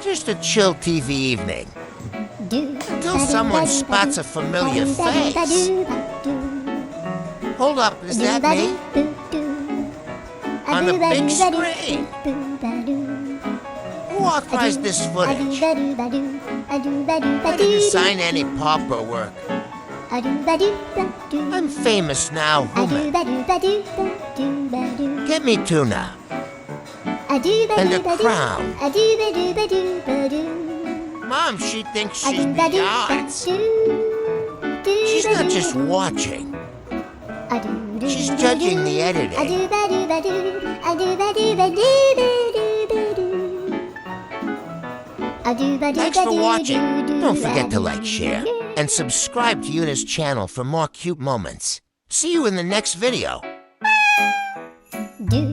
Just a chill TV evening. Until someone spots a familiar face. Hold up, is that me? On the big screen. Who authorized this footage? I didn't sign any paperwork. I'm famous now, woman. Get me tuna. And a crown. Mom, she thinks she's beyond. She's not just watching. She's judging the editing. Thanks for watching. Don't forget to like, share, and subscribe to Yuna's channel for more cute moments. See you in the next video.